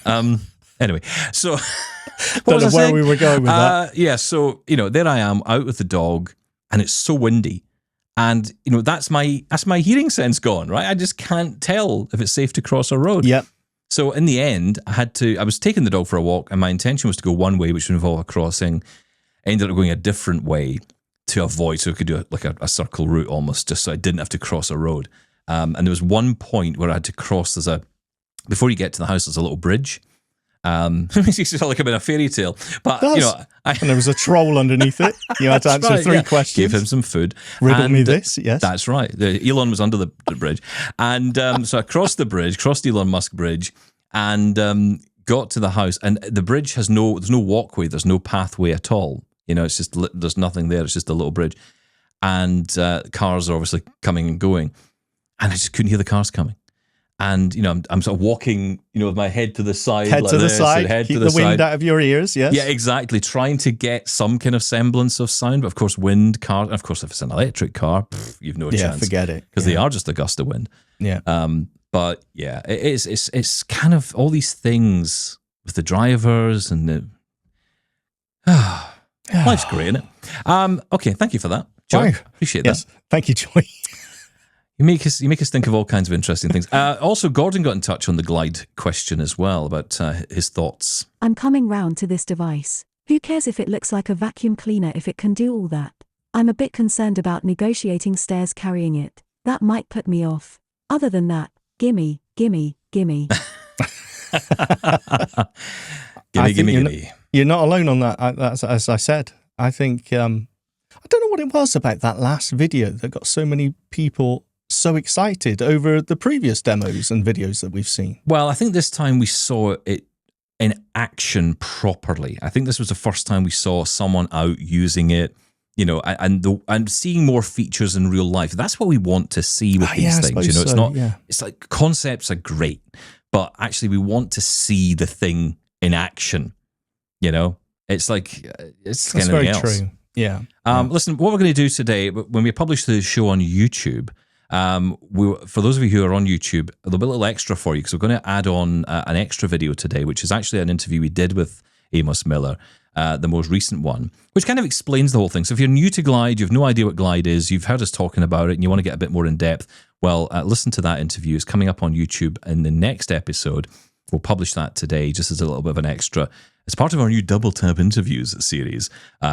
Anyway, so don't know where we were going with that. Yeah, so there I am out with the dog, and it's so windy, and that's my hearing sense gone, right? I just can't tell if it's safe to cross a road. Yep. So in the end, I was taking the dog for a walk, and my intention was to go one way, which would involve a crossing. I ended up going a different way to avoid, so I could do a circle route almost, just so I didn't have to cross a road. And there was one point where I had to cross. Before you get to the house, there's a little bridge. It's like I'm in a fairy tale, but and there was a troll underneath it. You had to answer three questions. Give him some food. Riddle me this. Yes, that's right. Elon was under the bridge, and so I crossed the bridge, crossed Elon Musk Bridge, and got to the house. And the bridge there's no walkway, there's no pathway at all. It's just there's nothing there. It's just a little bridge, and cars are obviously coming and going. and I just couldn't hear the cars coming. And, I'm sort of walking, with my head to the side. Head like to the this, side, and head keep to the the wind side. out of your ears, yes. Yeah, exactly. Trying to get some kind of semblance of sound. But of course, wind, car, and of course, if it's an electric car, you've no chance. Yeah, forget it. Because they are just a gust of wind. Yeah. But yeah, it's kind of all these things with the drivers and the... life's great, isn't it? Okay, thank you for that, Joy. Wow. Appreciate Yes, that. thank you, Joy. You make us think of all kinds of interesting things. Also, Gordon got in touch on the Glide question as well about his thoughts. I'm coming round to this device. Who cares if it looks like a vacuum cleaner if it can do all that? I'm a bit concerned about negotiating stairs carrying it. That might put me off. Other than that, gimme. Gimme. Gimme. You're not alone on that, as I said. I think, I don't know what it was about that last video that got so many people so excited over the previous demos and videos that we've seen. Well, I think this time we saw it in action properly. I think this was the first time we saw someone out using it, and seeing more features in real life. That's what we want to see with these things. It's not. Yeah. It's like concepts are great, but actually we want to see the thing in action. It's like it's kind of very else. True. Yeah. Listen, what we're going to do today, when we publish the show on YouTube, for those of you who are on YouTube, there'll be a little extra for you because we're going to add on an extra video today, which is actually an interview we did with Amos Miller, the most recent one, which kind of explains the whole thing. So if you're new to Glide, you have no idea what Glide is, you've heard us talking about it, and you want to get a bit more in depth, well, listen to that interview. It's coming up on YouTube in the next episode. We'll publish that today just as a little bit of an extra. It's part of our new Double Tap interviews series,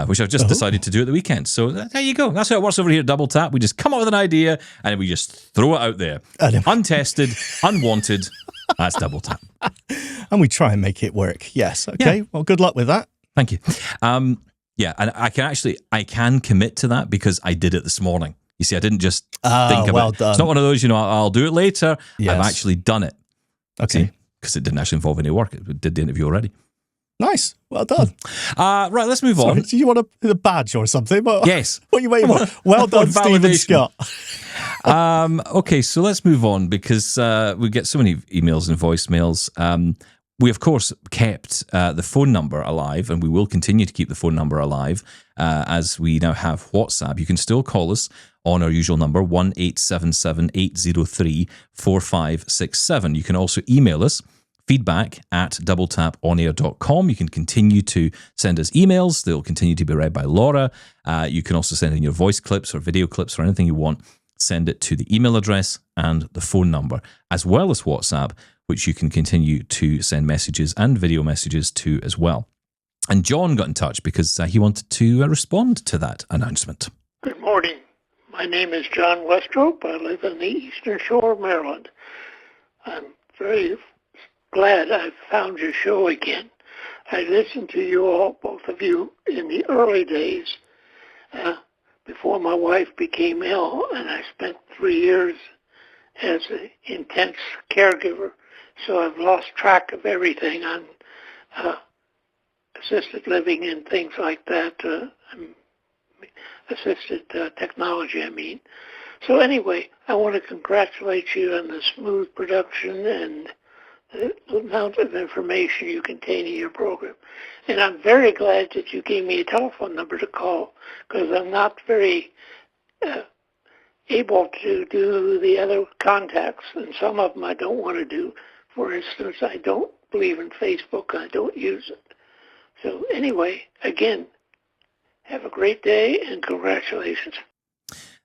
which I've just decided to do at the weekend. So there you go. That's how it works over here at Double Tap. We just come up with an idea and we just throw it out there. Untested, unwanted. That's Double Tap. And we try and make it work. Yes. Okay. Yeah. Well, good luck with that. Thank you. Yeah, and I can commit to that because I did it this morning. You see, I didn't just think about it. Done. It's not one of those, I'll do it later. Yes. I've actually done it. Okay. Because it didn't actually involve any work. It did the interview already. Nice. Well done. Right, let's move on. Do you want a badge or something? Yes. What are you waiting for? Well done, Stephen Scott. Okay, so let's move on because we get so many emails and voicemails. We, of course, kept the phone number alive, and we will continue to keep the phone number alive as we now have WhatsApp. You can still call us on our usual number, 1-877-803-4567. You can also email us, feedback@doubletaponair.com. You can continue to send us emails. They'll continue to be read by Laura. You can also send in your voice clips or video clips or anything you want. Send it to the email address and the phone number, as well as WhatsApp, which you can continue to send messages and video messages to as well. And John got in touch because he wanted to respond to that announcement. Good morning. My name is John Westrop. I live in the Eastern Shore of Maryland. I'm very glad I found your show again. I listened to you all, both of you, in the early days before my wife became ill, and I spent 3 years as an intense caregiver, so I've lost track of everything on assisted living and things like that, assisted technology, I mean. So anyway, I want to congratulate you on the smooth production and the amount of information you contain in your program. And I'm very glad that you gave me a telephone number to call, because I'm not very able to do the other contacts, and some of them I don't want to do. For instance, I don't believe in Facebook. I don't use it. So anyway, again, have a great day and congratulations.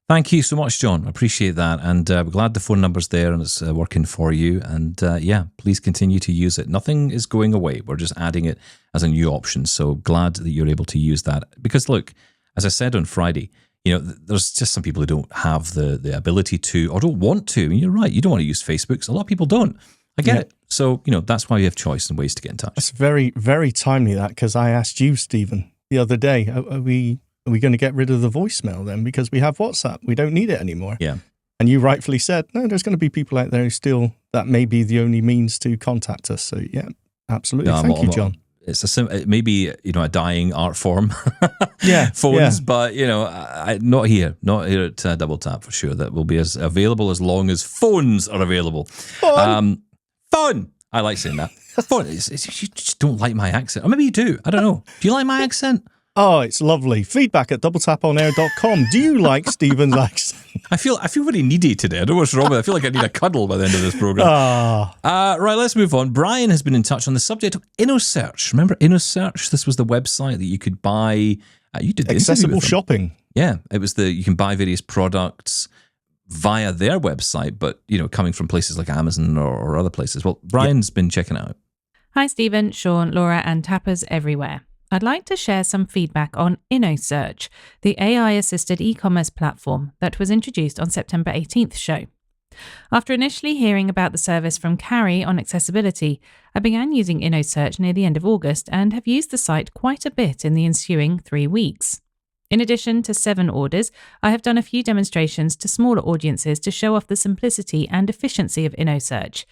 Thank you so much, John. I appreciate that. And we're glad the phone number's there and it's working for you. And yeah, please continue to use it. Nothing is going away. We're just adding it as a new option. So glad that you're able to use that. Because look, as I said on Friday, there's just some people who don't have the ability to or don't want to. I mean, you're right. You don't want to use Facebook. So a lot of people don't. I get it. So, that's why you have choice and ways to get in touch. It's very, very timely that, because I asked you, Stephen, the other day, are we going to get rid of the voicemail then? Because we have WhatsApp. We don't need it anymore. Yeah. And you rightfully said, no, there's going to be people out there who still, that may be the only means to contact us. So, yeah, absolutely. Thank you, John. It's maybe a dying art form. Yeah, phones, yeah. but not here at Double Tap for sure. That will be as available as long as phones are available. Fun. Fun. I like saying that. Fun. You just don't like my accent, or maybe you do. I don't know. Do you like my accent? Oh, it's lovely. Feedback at doubletaponair.com. Do you like Stephen's accent? I feel very needy today. I don't know what's wrong with it. I feel like I need a cuddle by the end of this program. Right, let's move on. Brian has been in touch on the subject of InnoSearch. Remember InnoSearch? This was the website that you could buy. You did the accessible shopping. Yeah, it was you can buy various products via their website, but coming from places like Amazon or other places. Well, Brian's been checking it out. Hi, Stephen, Shaun, Laura, and tappers everywhere. I'd like to share some feedback on InnoSearch, the AI-assisted e-commerce platform that was introduced on September 18th show. After initially hearing about the service from Carrie on accessibility, I began using InnoSearch near the end of August and have used the site quite a bit in the ensuing 3 weeks. In addition to 7 orders, I have done a few demonstrations to smaller audiences to show off the simplicity and efficiency of InnoSearch.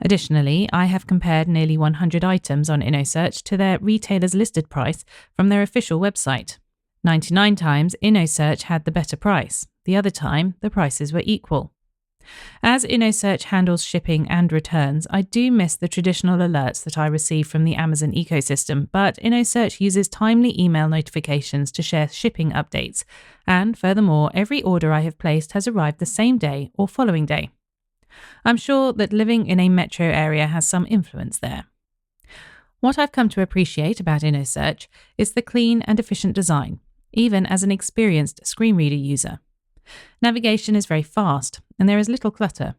Additionally, I have compared nearly 100 items on InnoSearch to their retailer's listed price from their official website. 99 times, InnoSearch had the better price. The other time, the prices were equal. As InnoSearch handles shipping and returns, I do miss the traditional alerts that I receive from the Amazon ecosystem, but InnoSearch uses timely email notifications to share shipping updates, and furthermore, every order I have placed has arrived the same day or following day. I'm sure that living in a metro area has some influence there. What I've come to appreciate about InnoSearch is the clean and efficient design, even as an experienced screen reader user. Navigation is very fast, and there is little clutter.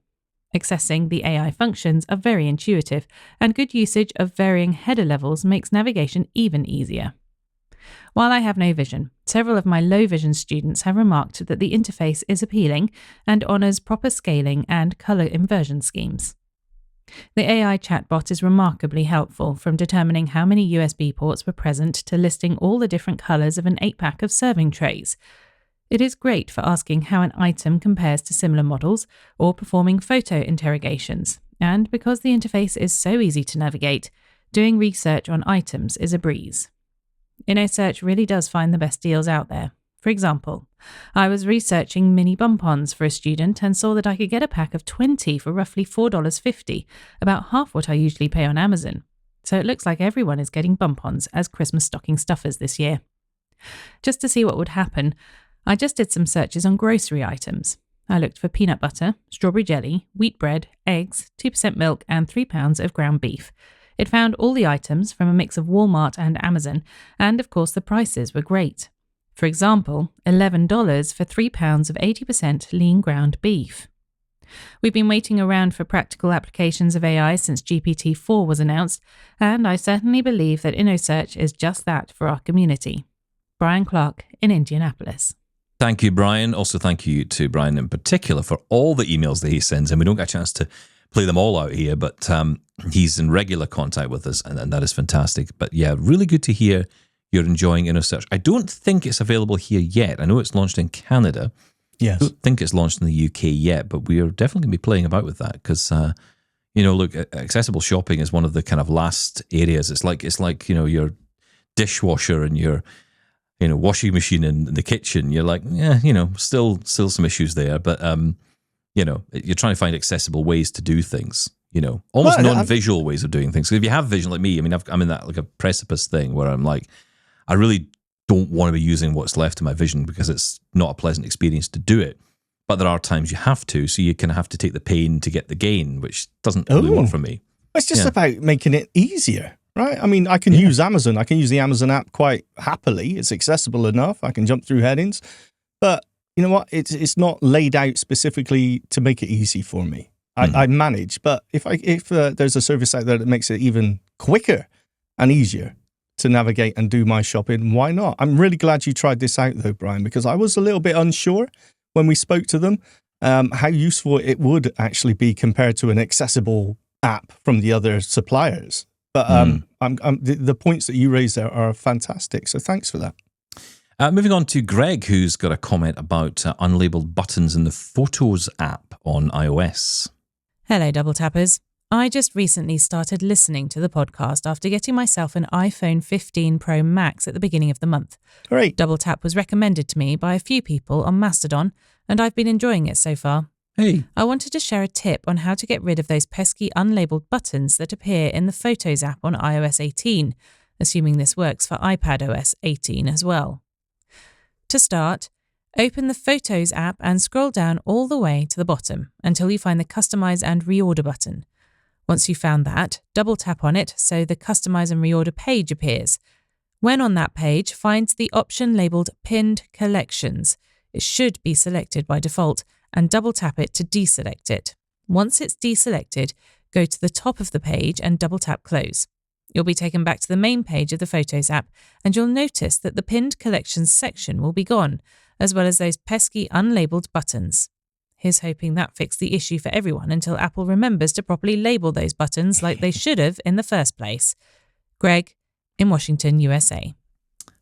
Accessing the AI functions are very intuitive, and good usage of varying header levels makes navigation even easier. While I have no vision, several of my low vision students have remarked that the interface is appealing and honours proper scaling and colour inversion schemes. The AI chatbot is remarkably helpful, from determining how many USB ports were present to listing all the different colours of an 8-pack of serving trays. It is great for asking how an item compares to similar models or performing photo interrogations, and because the interface is so easy to navigate, doing research on items is a breeze. InnoSearch really does find the best deals out there. For example, I was researching mini bump-ons for a student and saw that I could get a pack of 20 for roughly $4.50, about half what I usually pay on Amazon. So it looks like everyone is getting bump-ons as Christmas stocking stuffers this year. Just to see what would happen, I just did some searches on grocery items. I looked for peanut butter, strawberry jelly, wheat bread, eggs, 2% milk, and 3 pounds of ground beef. It found all the items from a mix of Walmart and Amazon, and of course the prices were great. For example, $11 for 3 pounds of 80% lean ground beef. We've been waiting around for practical applications of AI since GPT-4 was announced, and I certainly believe that InnoSearch is just that for our community. Brian Clark in Indianapolis. Thank you, Brian. Also, thank you to Brian in particular for all the emails that he sends, and we don't get a chance to play them all out here, but he's in regular contact with us, and that is fantastic. But yeah, really good to hear you're enjoying InnoSearch. I don't think it's available here yet. I know it's launched in Canada. Yes. I don't think it's launched in the UK yet, but we are definitely going to be playing about with that because, look, accessible shopping is one of the kind of last areas. It's like your dishwasher and your washing machine in the kitchen. You're like, still some issues there, but you're trying to find accessible ways to do things, almost non-visual ways of doing things. So if you have vision like me, I'm in that like a precipice thing where I'm like, I really don't want to be using what's left of my vision because it's not a pleasant experience to do it. But there are times you have to, so you kind of have to take the pain to get the gain, which doesn't really work for me. It's just about making it easier, right? I mean, I can use Amazon. I can use the Amazon app quite happily. It's accessible enough. I can jump through headings. But you know what? It's not laid out specifically to make it easy for me. I manage, but if there's a service out there that makes it even quicker and easier to navigate and do my shopping, why not? I'm really glad you tried this out though, Brian, because I was a little bit unsure when we spoke to them how useful it would actually be compared to an accessible app from the other suppliers. But the points that you raised there are fantastic, so thanks for that. Moving on to Greg, who's got a comment about unlabeled buttons in the Photos app on iOS. Hello, Double Tappers. I just recently started listening to the podcast after getting myself an iPhone 15 Pro Max at the beginning of the month. Great. Double Tap was recommended to me by a few people on Mastodon, and I've been enjoying it so far. Hey. I wanted to share a tip on how to get rid of those pesky unlabeled buttons that appear in the Photos app on iOS 18, assuming this works for iPadOS 18 as well. To start, open the Photos app and scroll down all the way to the bottom until you find the Customize and Reorder button. Once you've found that, double tap on it so the Customize and Reorder page appears. When on that page, find the option labelled Pinned Collections. It should be selected by default, and double tap it to deselect it. Once it's deselected, go to the top of the page and double tap Close. You'll be taken back to the main page of the Photos app, and you'll notice that the Pinned Collections section will be gone, as well as those pesky unlabelled buttons. Here's hoping that fixed the issue for everyone until Apple remembers to properly label those buttons like they should have in the first place. Greg, in Washington, USA.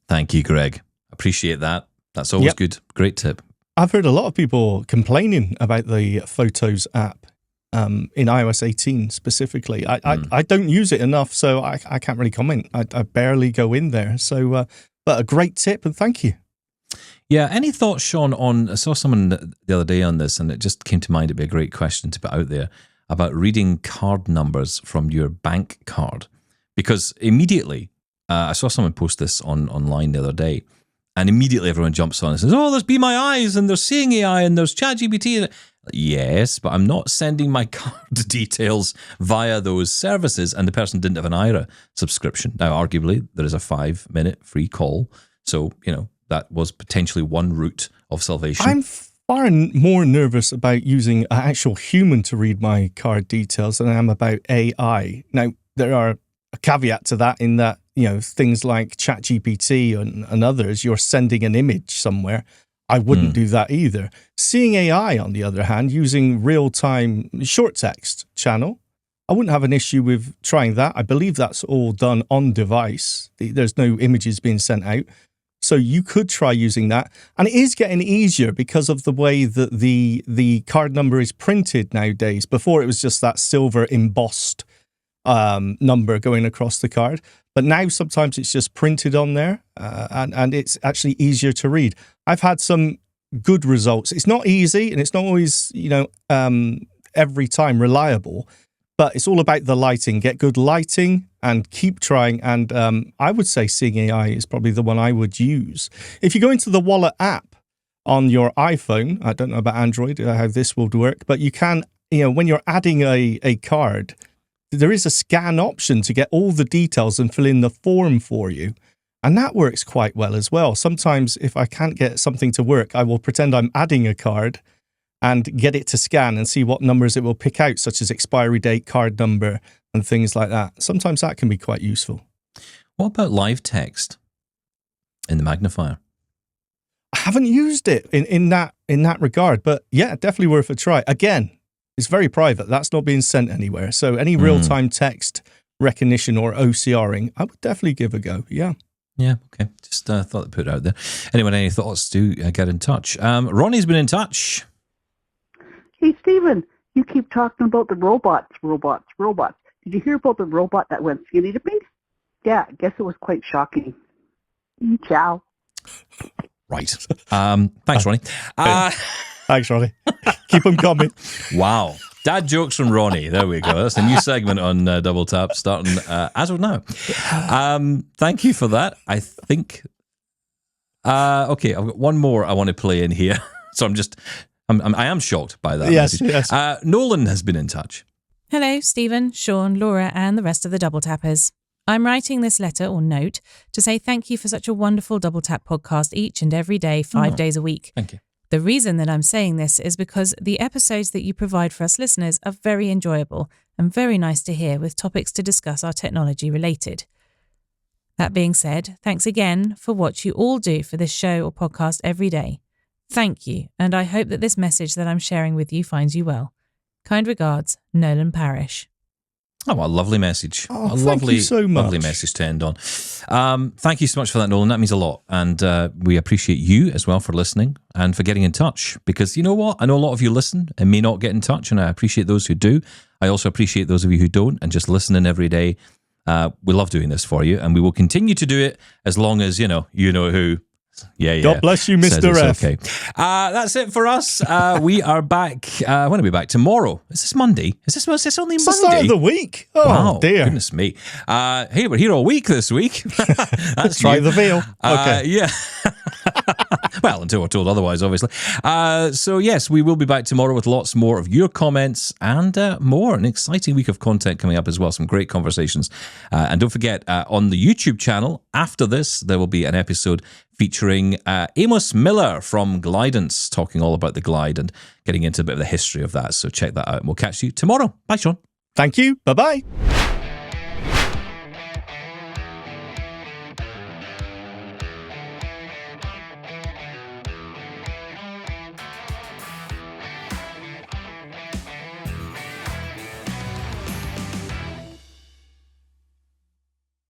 Thank you, Greg. Appreciate that. That's always good. Great tip. I've heard a lot of people complaining about the Photos app in iOS 18 specifically. I don't use it enough, so I can't really comment. I barely go in there. So, but a great tip, and thank you. Yeah, any thoughts, Shaun, on, I saw someone the other day on this, and it just came to mind, it'd be a great question to put out there, about reading card numbers from your bank card. Because immediately, I saw someone post this online the other day, and immediately everyone jumps on and says, oh, there's Be My Eyes, and there's Seeing AI, and there's ChatGPT. Yes, but I'm not sending my card details via those services, and the person didn't have an IRA subscription. Now, arguably, there is a 5-minute free call, so, that was potentially one route of salvation. I'm far more nervous about using an actual human to read my card details than I am about AI. Now, there are a caveat to that in that, things like ChatGPT and others, you're sending an image somewhere. I wouldn't do that either. Seeing AI, on the other hand, using real-time short text channel, I wouldn't have an issue with trying that. I believe that's all done on device. There's no images being sent out. So you could try using that. And it is getting easier because of the way that the card number is printed nowadays. Before, it was just that silver embossed number going across the card. But now sometimes it's just printed on there and it's actually easier to read. I've had some good results. It's not easy and it's not always, every time reliable. But it's all about the lighting. Get good lighting and keep trying. And I would say Seeing AI is probably the one I would use. If you go into the Wallet app on your iPhone, I don't know about Android, how this would work, but you can, when you're adding a card, there is a scan option to get all the details and fill in the form for you. And that works quite well as well. Sometimes if I can't get something to work, I will pretend I'm adding a card and get it to scan and see what numbers it will pick out, such as expiry date, card number, and things like that. Sometimes that can be quite useful. What about live text in the magnifier? I haven't used it in that regard, but yeah, definitely worth a try. Again, it's very private. That's not being sent anywhere. So any real-time text recognition or OCRing, I would definitely give a go. Yeah. Yeah, okay. Just thought I'd put it out there. Anyone, any thoughts, do get in touch. Ronnie's been in touch. Hey, Stephen, you keep talking about the robots. Did you hear about the robot that went skinny dipping? Yeah, I guess it was quite shocking. Ciao. Right. Thanks, Ronnie. Thanks, Ronnie. Keep them coming. Wow. Dad jokes from Ronnie. There we go. That's a new segment on Double Tap starting as of now. Thank you for that. I think... okay, I've got one more I want to play in here. So I am shocked by that. Yes, message. yes. Nolan has been in touch. Hello, Stephen, Shaun, Laura, and the rest of the Double Tappers. I'm writing this letter or note to say thank you for such a wonderful Double Tap podcast each and every day, 5 days a week. Thank you. The reason that I'm saying this is because the episodes that you provide for us listeners are very enjoyable and very nice to hear, with topics to discuss are technology related. That being said, thanks again for what you all do for this show or podcast every day. Thank you, and I hope that this message that I'm sharing with you finds you well. Kind regards, Nolan Parish. Oh, what a lovely message. Oh, a thank lovely, you so much. lovely message to end on. Thank you so much for that, Nolan. That means a lot. And we appreciate you as well for listening and for getting in touch. Because you know what? I know a lot of you listen and may not get in touch, and I appreciate those who do. I also appreciate those of you who don't and just listening every day. We love doing this for you, and we will continue to do it as long as, you know who. Yeah. God bless you, Mr. F. Okay. That's it for us. We are back. When are we back? Tomorrow. Is this Monday? Is this only It's Monday? the start of the week. Oh, wow, dear. Goodness me. Hey, we're here all week this week. That's Try new. the veal. Okay. Yeah. Well, until we're told otherwise, obviously. So, yes, we will be back tomorrow with lots more of your comments and more. An exciting week of content coming up as well. Some great conversations. And don't forget, on the YouTube channel, after this, there will be an episode featuring Amos Miller from Glidance, talking all about the glide and getting into a bit of the history of that. So check that out. And we'll catch you tomorrow. Bye, Shaun. Thank you. Bye-bye.